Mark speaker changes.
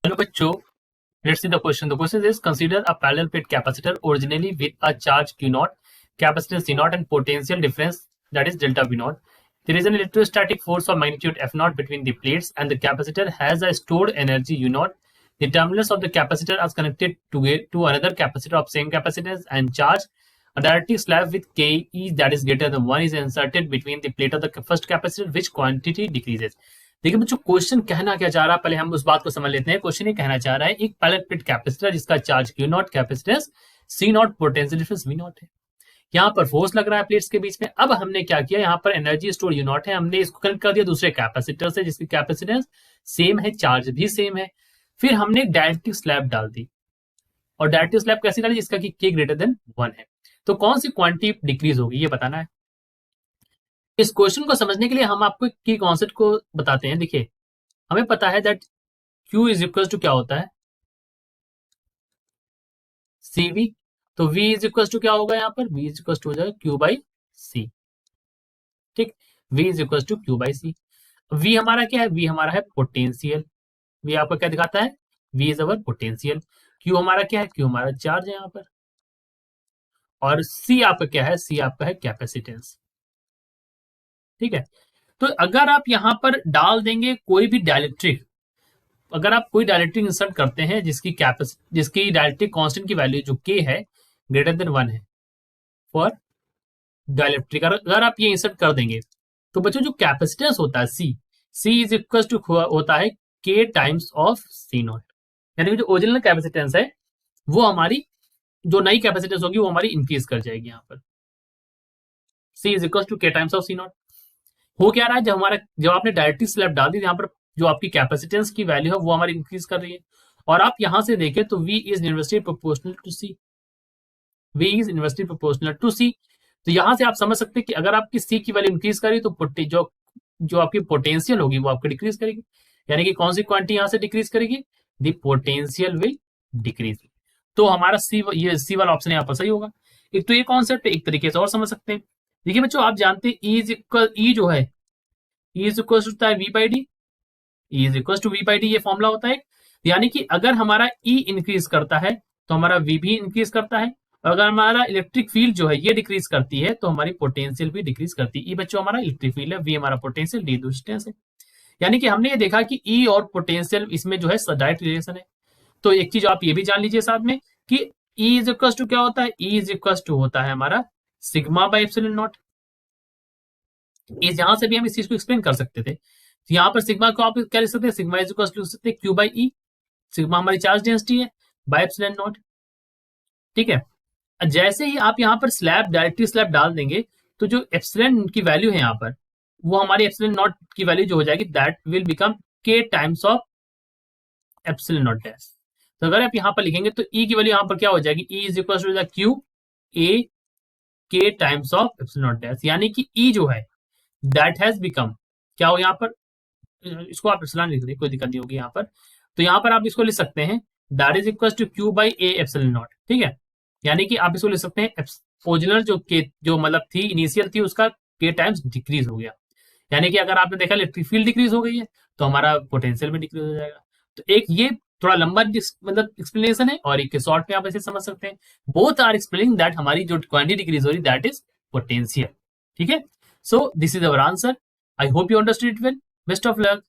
Speaker 1: Hello बच्चों, let's see the question. The question is consider a parallel plate capacitor originally with a charge Q naught, capacitance C naught and potential difference that is delta V naught. There is an electrostatic force of magnitude F naught between the plates and the capacitor has a stored energy U naught. The terminals of the capacitor are connected to another capacitor of same capacitance and charge. A dielectric slab with KE that is greater than 1 is inserted between the plate of the first capacitor which quantity decreases. देखिए बच्चों, question कहना क्या चाह रहा है, पहले हम उस बात को समझ लेते हैं। क्वेश्चन ये कहना चाह रहा है एक पैरेलल प्लेट कैपेसिटर जिसका charge Q not, capacitance C not, potential difference V not है। यहाँ पर फोर्स लग रहा है प्लेट्स के बीच में। अब हमने क्या किया, यहाँ पर एनर्जी स्टोर U नॉट है, हमने इसको कनेक्ट कर दिया दूसरे कैपेसिटर से जिसकी कैपेसिटेंस सेम है, चार्ज भी सेम है। फिर हमने एक डाइलेक्ट्रिक स्लैब डाल दी, और डाइलेक्ट्रिक स्लैब कैसी डाली, जिसका कि K ग्रेटर देन 1 है। तो कौन सी क्वांटिटी डिक्रीज होगी ये बताना है। इस क्वेश्चन को समझने के लिए हम आपको की कॉन्सेप्ट को बताते हैं। देखिए, हमें पता है that Q is equal to क्या होता है, CV। तो V इज इक्वल टू क्या होगा, यहाँ पर V इज इक्वल टू हो जाएगा Q बाई C। ठीक, V is equal to Q by C। V हमारा क्या है, V हमारा है पोटेंशियल। V आपका क्या दिखाता है, V is our potential. Q हमारा क्या है, Q हमारा चार्ज है यहाँ पर, और C आपका क्या है, C आपका है कैपेसिटेंस। ठीक है, तो अगर आप यहां पर डाल देंगे कोई भी डाइलेक्ट्रिक, अगर आप कोई डाइलेक्ट्रिक इंसर्ट करते हैं जिसकी डाइलेक्ट्रिक कांस्टेंट की वैल्यू जो K है ग्रेटर देन 1 है फॉर डाइलेक्ट्रिक, अगर आप ये इंसर्ट कर देंगे तो बच्चों जो कैपेसिटेंस होता है C इज इक्वल टू होता है K times of C not. यानी कि जो ओरिजिनल कैपेसिटेंस है वो हमारी जो नई कैपेसिटेंस होगी वो हमारी इंक्रीज कर जाएगी। यहाँ पर C is equal to K times of C naught. हो क्या रहा है, जब आपने डाइलेक्ट्रिक स्लैब डाल दी, यहाँ पर जो आपकी कैपेसिटेंस की वैल्यू है वो हमारी इंक्रीज कर रही है। और आप यहां से देखें तो V is inversely proportional to C, V is inversely proportional to C। तो यहां से आप समझ सकते हैं कि अगर आपकी C की वैल्यू इंक्रीज करी तो जो आपकी पोटेंशियल होगी वो आपकी डिक्रीज करेगी। यानी कि कौन सी क्वांटिटी यहां से डिक्रीज करेगी, द पोटेंशियल विल डिक्रीज। तो हमारा C वाला ऑप्शन यहाँ पर सही होगा। एक तो ये कॉन्सेप्ट एक तरीके से और समझ सकते हैं। देखिए बच्चों, आप जानते हैं E जो है, E इज इक्वल होता है V by D, E is equal to V by D, ये फॉर्मूला होता है। यानी कि अगर हमारा E इंक्रीज करता है तो हमारा V भी इंक्रीज करता है, और अगर हमारा इलेक्ट्रिक फील्ड जो है ये डिक्रीज करती है तो हमारी पोटेंशियल भी डिक्रीज करती है। E बच्चों हमारा इलेक्ट्रिक फील्ड है, V हमारा पोटेंशियल, D डिस्टेंस है। यानी कि हमने ये देखा कि E और पोटेंशियल इसमें जो है डायरेक्ट रिलेशन है। तो एक चीज आप ये भी जान लीजिए साथ में कि E इज इक्वल टू क्या होता है, E इज इक्वल टू होता है हमारा सिग्मा बाई एप्सिलॉन नॉट। इस यहां से भी हम इस चीज को एक्सप्लेन कर सकते थे। तो यहाँ पर सिग्मा को आप क्या लिख सकते हैं, सिग्मा इज इक्वल टू लिख सकते हैं Q बाई E। सिग्मा हमारी चार्ज डेंसिटी है बाय एप्सिलॉन नॉट। ठीक है, जैसे ही आप यहाँ पर डाइलेक्ट्रिक स्लैब डाल देंगे तो जो एप्सिलॉन की वैल्यू है यहाँ पर वो हमारी एप्सिलॉन नॉट की वैल्यू जो हो जाएगी that will become K times of epsilon naught dash. तो अगर आप यहाँ पर लिखेंगे तो E की वैल्यू यहाँ पर क्या हो जाएगी, E is equal to Q A K times of epsilon naught dash. यानी कि E जो है दैट हैज बिकम क्या हो, यहाँ पर इसको आप एप्सिलॉन लिख दीजिए, कोई दिक्कत नहीं होगी यहाँ पर। तो यहाँ पर आप इसको लिख सकते हैं that is equal to Q by A epsilon naught. ठीक है, यानी कि आप इसको लिख सकते हैं ओरिजिनल जो मतलब थी इनिशियल थी उसका K टाइम्स डिक्रीज हो गया। यानी कि अगर आपने देखा इलेक्ट्रिक फील्ड डिक्रीज हो गई है तो हमारा पोटेंशियल भी डिक्रीज हो जाएगा। तो एक ये थोड़ा लंबा मतलब एक्सप्लेनेशन है, और एक शॉर्ट में आप ऐसे समझ सकते हैं। बोथ आर एक्सप्लेनिंग दैट हमारी जो क्वांटिटी डिक्रीज हो रही दैट इज पोटेंशियल। ठीक है, so this is our answer. I hope you understood it well. Best of luck.